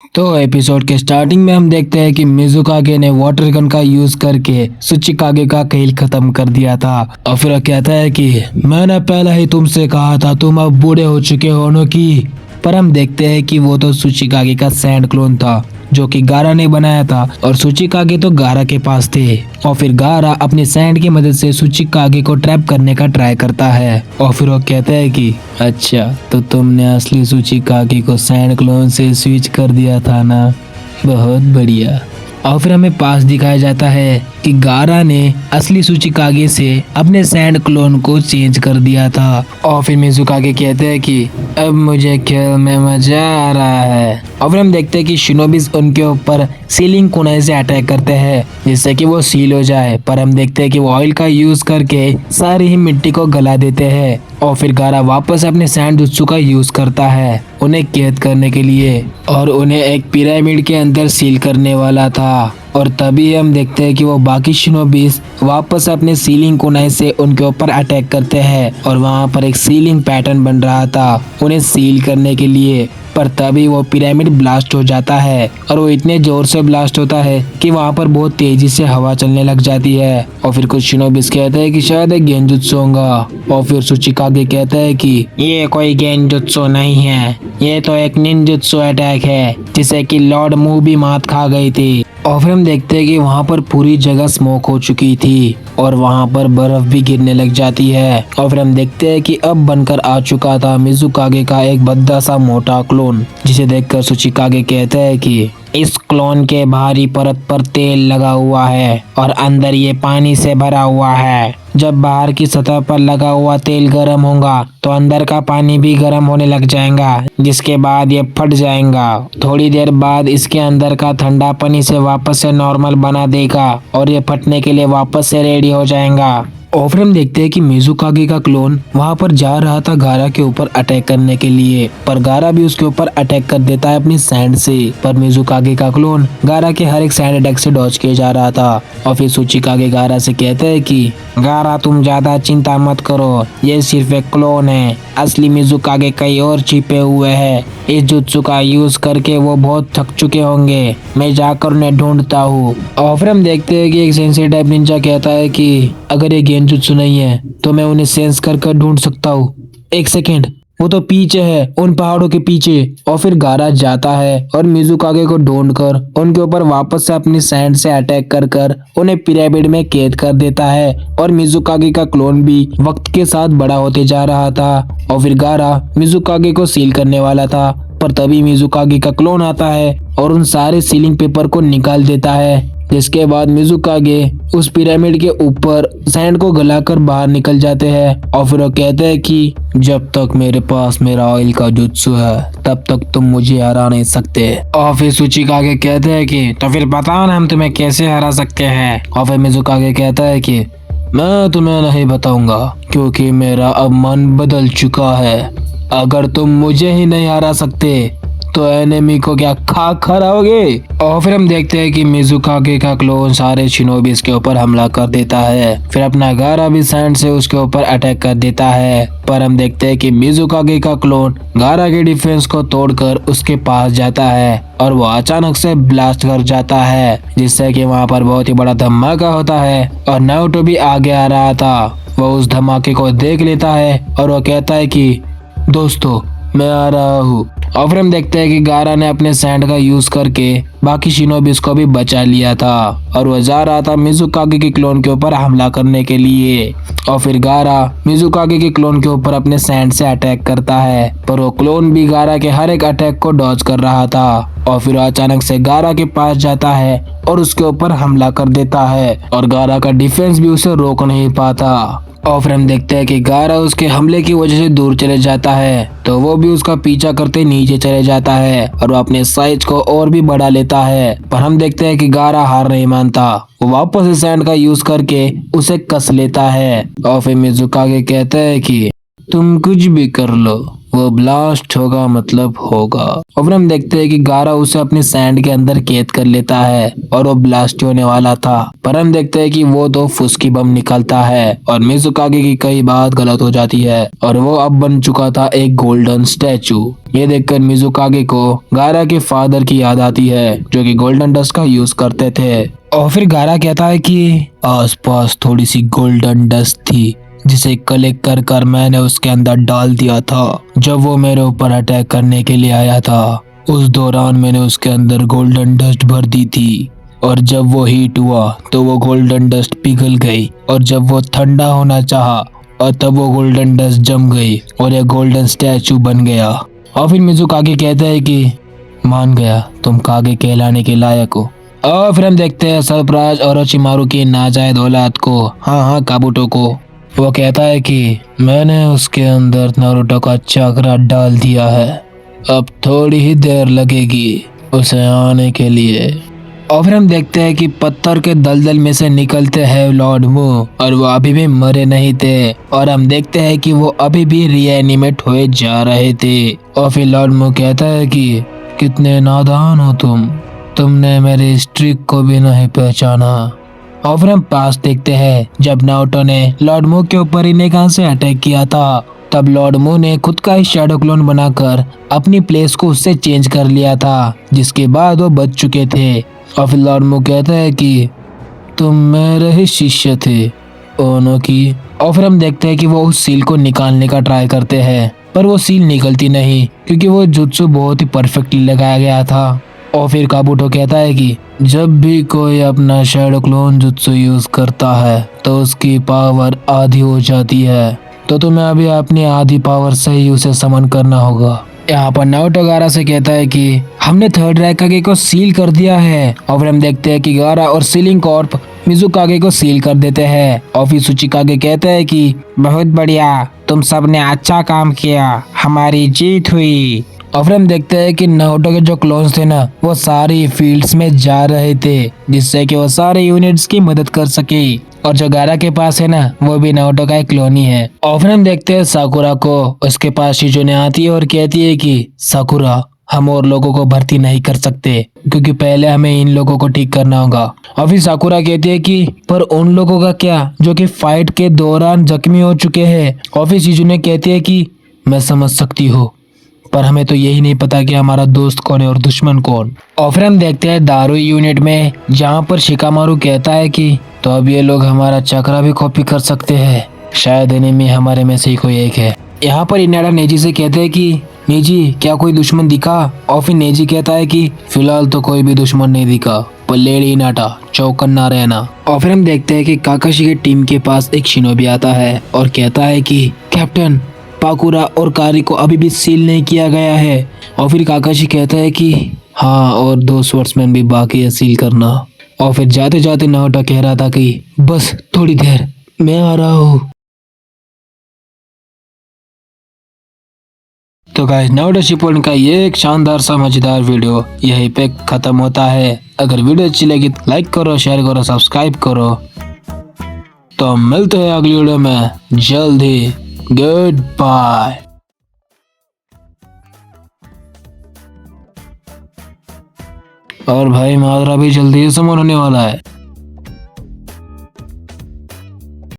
तो एपिसोड के स्टार्टिंग में हम देखते हैं कि मिजुकागे ने वाटर गन का यूज करके सुचिकागे का खेल खत्म कर दिया था और फिर वो कहता है कि मैंने पहले ही तुमसे कहा था, तुम अब बूढ़े हो चुके हो नो की। पर हम देखते हैं कि वो तो सुचिकागे का सैंड क्लोन था जो कि गारा ने बनाया था और सुचिकागे तो गारा के पास थे। और फिर गारा अपने सैंड की मदद से सुचिकागे को ट्रैप करने का ट्राई करता है और फिर वो कहता है कि अच्छा, तो तुमने असली सुचिकागे को सैंड क्लोन से स्विच कर दिया था ना, बहुत बढ़िया। और फिर हमें पास दिखाया जाता है कि गारा ने असली सुचिकागे से अपने सैंड क्लोन को चेंज कर दिया था। और फिर मिजुकागे कहते हैं कि अब मुझे खेल में मजा आ रहा है। और फिर हम देखते हैं कि शिनोबिस उनके ऊपर सीलिंग कुनाई से अटैक करते हैं जिससे कि वो सील हो जाए। पर हम देखते हैं कि वो ऑयल का यूज करके सारी ही मिट्टी को गला देते हैं। और फिर गारा वापस अपने सैंड जुत्सु का यूज करता है उन्हें कैद करने के लिए और उन्हें एक पिरामिड के अंदर सील करने वाला था। और तभी हम देखते हैं कि वो बाकी शिनोबिस वापस अपने सीलिंग कुनाई से उनके ऊपर अटैक करते हैं और वहां पर एक सीलिंग पैटर्न बन रहा था उन्हें सील करने के लिए। पर तभी वो पिरामिड ब्लास्ट हो जाता है और वो इतने जोर से ब्लास्ट होता है कि वहाँ पर बहुत तेजी से हवा चलने लग जाती है। और फिर कुछ शिनोबिस कहते हैं कि शायद एक गेंजुत्सु होगा और फिर सुचिकागे कहता है कि ये कोई गेंजुत्सु नहीं है, ये तो एक निंजुत्सु अटैक है जिसे कि लॉर्ड मू भी मात खा गई थी। और फिर हम देखते हैं कि वहाँ पर पूरी जगह स्मोक हो चुकी थी और वहाँ पर बर्फ भी गिरने लग जाती है। और फिर हम देखते हैं कि अब बनकर आ चुका था मिजुकागे का एक भद्दा सा मोटा क्लोन, जिसे देखकर सुचिकागे कहते हैं कि इस क्लोन के बाहरी परत पर तेल लगा हुआ है और अंदर ये पानी से भरा हुआ है। जब बाहर की सतह पर लगा हुआ तेल गर्म होगा तो अंदर का पानी भी गर्म होने लग जाएगा, जिसके बाद ये फट जाएगा। थोड़ी देर बाद इसके अंदर का ठंडा पानी से वापस से नॉर्मल बना देगा और ये फटने के लिए वापस से रेडी हो जाएगा। और फिर हम देखते हैं कि मिजुकागे का क्लोन वहां पर जा रहा था गारा के ऊपर अटैक करने के लिए, पर गारा भी उसके ऊपर अटैक कर देता है अपनी सैंड से। पर मिजुकागे का क्लोन गारा के हर एक सैंड अटैक से डॉज किए जा रहा था। और फिर सुचिकागे गारा से कहते हैं कि गारा तुम ज्यादा चिंता मत करो, ये सिर्फ एक क्लोन है, असली मिजुकागे कहीं और छिपे हुए हैं। इस जुत्सु का यूज करके वो बहुत थक चुके होंगे, मैं जाकर उन्हें ढूंढता हूँ। और फिर हम देखते हैं कि एक सेंसी टाइप निंजा कहता है कि अगर ये गेंजुत्सु नहीं है तो मैं उन्हें सेंस कर ढूंढ सकता हूँ। एक सेकेंड, वो तो पीछे है, उन पहाड़ों के पीछे। और फिर गारा जाता है और मिजुकागे को ढूंढकर उनके ऊपर वापस से अपनी सैंड से अटैक कर उन्हें पिरामिड में कैद कर देता है। और मिजुकागे का क्लोन भी वक्त के साथ बड़ा होते जा रहा था। और फिर गारा मिजुकागे को सील करने वाला था, पर तभी मिजुकागे का क्लोन आता है और उन सारे सीलिंग पेपर को निकाल देता है। जिसके बाद मिजुकागे उस पिरामिड के ऊपर सैंड को गलाकर बाहर निकल जाते हैं। और फिर वो कहते हैं कि जब तक मेरे पास मेरा ऑयल का जुत्सु है तब तक तुम मुझे हरा नहीं सकते। और फिर सुचिकागे कहते हैं कि तो फिर बताओ ना हम तुम्हें कैसे हरा सकते हैं। और फिर मिजुकागे कहता है कि मैं तुम्हें नहीं बताऊंगा क्योंकि मेरा अब मन बदल चुका है। अगर तुम मुझे ही नहीं हरा सकते तो एनिमी को क्या खाक खराओगे। और फिर हम देखते हैं कि मिजुकागे का क्लोन सारे शिनोबिस के ऊपर हमला कर देता है, फिर अपना गारा भी सैंड से उसके ऊपर अटैक कर देता है। पर हम देखते हैं कि मिजुकागे का क्लोन गारा के डिफेंस को तोड़कर उसके पास जाता है और वो अचानक से ब्लास्ट कर जाता है, जिससे कि वहाँ पर बहुत ही बड़ा धमाका होता है। और नारुतो भी आगे आ रहा था, वो उस धमाके को देख लेता है और वो कहता है कि दोस्तों मैं आ रहा हूँ। और फिर हम देखते हैं कि गारा ने अपने सैंड का यूज करके बाकी शिनोबिस को भी बचा लिया था और वो जा रहा था मिजुकागे के क्लोन के ऊपर हमला करने के लिए। और फिर गारा मिजुकागे के क्लोन के ऊपर अपने सैंड से अटैक करता है, पर वो क्लोन भी गारा के हर एक अटैक को डॉज कर रहा था। और फिर अचानक से गारा के पास जाता है और उसके ऊपर हमला कर देता है और गारा का डिफेंस भी उसे रोक नहीं पाता। और फिर हम देखते हैं कि गारा उसके हमले की वजह से दूर चले जाता है, तो वो भी उसका पीछा करते नीचे चले जाता है और वो अपने साइज को और भी बढ़ा लेता है। पर हम देखते हैं कि गारा हार नहीं मानता, वो वापस से सैंड का यूज करके उसे कस लेता है। और फिर मिजुकागे कहते हैं कि तुम कुछ भी कर लो, वो ब्लास्ट होगा मतलब होगा। और फिर हम देखते हैं कि गारा उसे अपने सैंड के अंदर कैद कर लेता है और वो ब्लास्ट होने वाला था, पर हम देखते हैं कि वो तो फुस्की बम निकलता है और मिज़ुकागे की कई बात गलत हो जाती है और वो अब बन चुका था एक गोल्डन स्टैचू। ये देखकर मिज़ुकागे को गारा के फादर की याद आती है जो कि गोल्डन डस्ट का यूज करते थे। और फिर गारा कहता है कि आसपास थोड़ी सी गोल्डन डस्ट थी जिसे कलेक्ट कर कर मैंने उसके अंदर डाल दिया था जब वो मेरे ऊपर अटैक करने के लिए आया था। उस दौरान मैंने उसके अंदर गोल्डन डस्ट भर दी थी और जब वो हीट हुआ तो वो गोल्डन डस्ट पिघल गई और जब वो ठंडा होना चाहा और तब वो गोल्डन डस्ट जम गई और एक गोल्डन स्टैचू बन गया। और फिर मिज़ुकागे कहता है कि मान गया, तुम कागे कहलाने के लायक हो। और फिर हम देखते हैं सरप्राइज ओरोचिमारू की नाजायज औलाद को, हाँ काबुटो को। वो कहता है कि मैंने उसके अंदर नारुतो का चक्रा डाल दिया है, अब थोड़ी ही देर लगेगी उसे आने के लिए। और फिर हम देखते हैं कि पत्थर के दलदल में से निकलते हैं लॉर्ड मू और वो अभी भी मरे नहीं थे और हम देखते हैं कि वो अभी भी रीएनिमेट हुए जा रहे थे। और फिर लॉर्ड मू कहता है कि कितने नादान हो तुमने मेरे स्ट्रिक को भी नहीं पहचाना। और फिर हम पास देखते हैं जब नारुतो ने लॉर्ड मू के ऊपर इनेगा से अटैक किया था तब लॉर्ड मू ने खुद का ही शैडो क्लोन बनाकर अपनी प्लेस को उससे चेंज कर लिया था जिसके बाद वो बच चुके थे। और फिर लॉर्ड मू कहता है कि तुम मेरे ही शिष्य थे ओनो की। और फिर हम देखते हैं कि वो उस सील को निकालने का ट्राई करते हैं पर वो सील निकलती नहीं क्योंकि वो जुत्सु बहुत ही परफेक्टली लगाया गया था। और फिर काबुटो कहता है कि जब भी कोई अपना शैडो क्लोन जुत्सु यूज करता है तो उसकी पावर आधी हो जाती है, तो तुम्हें अभी अपनी आधी पावर से ही उसे समन करना होगा। यहाँ पर नारुतो गारा से कहता है कि हमने थर्ड रैकागे को सील कर दिया है। और फिर हम देखते हैं कि गारा और सीलिंग कॉर्प मिज़ुकागे को सील कर देते हैं। और फिर सुचिकागे कहते हैं कि बहुत बढ़िया, तुम सब ने अच्छा काम किया, हमारी जीत हुई। और फिर हम देखते हैं कि नारुतो के जो क्लोन्स थे ना वो सारी फील्ड्स में जा रहे थे जिससे कि वो सारे यूनिट्स की मदद कर सके। और जो गारा के पास है ना वो भी नारुतो का एक क्लोन ही है। और फिर हम देखते हैं साकुरा को, उसके पास शिजुने आती है और कहती है कि साकुरा, हम और लोगों को भर्ती नहीं कर सकते क्योंकि पहले हमें इन लोगों को ठीक करना होगा। और फिर साकुरा कहती है कि पर उन लोगों का क्या जो कि फाइट के दौरान जख्मी हो चुके हैं। और फिर शिजुने कहती है कि मैं समझ सकती हूँ पर हमें तो यही नहीं पता कि हमारा दोस्त कौन है और दुश्मन कौन। और फिर हम देखते हैं दारू यूनिट में जहाँ पर शिकामारू कहता है कि तो अब ये लोग हमारा चक्रा भी कॉपी कर सकते हैं, शायद एनिमी हमारे में से ही कोई एक है। यहाँ पर इनाडा नेजी से कहते हैं कि नेजी क्या कोई दुश्मन दिखा। और फिर नेजी कहता है कि फिलहाल तो कोई भी दुश्मन नहीं दिखा, पर लेडी इनाटा चौकन ना रहना। और फिर हम देखते हैं कि काकाशी की टीम के पास एक शिनोबी आता है और कहता है कि कैप्टन, पाकुरा और कारी को अभी भी सील नहीं किया गया है। और फिर काकाशी कहता है कि हाँ, और 2 स्वॉर्ड्समैन भी बाकी है सील करना। और फिर जाते जाते नारुतो कह रहा था कि बस थोड़ी देर, मैं आ रहा हूँ। तो गाइस, नारुतो शिपुडेन का ये एक शानदार सा मजेदार वीडियो यहीं पे खत्म होता है। अगर वीडियो अच्छी लगी तो लाइक करो, शेयर करो, सब्सक्राइब करो। तो मिलते हैं अगली वीडियो में जल्द ही। Good bye. और भाई मादरा भी जल्दी ही समन होने वाला है।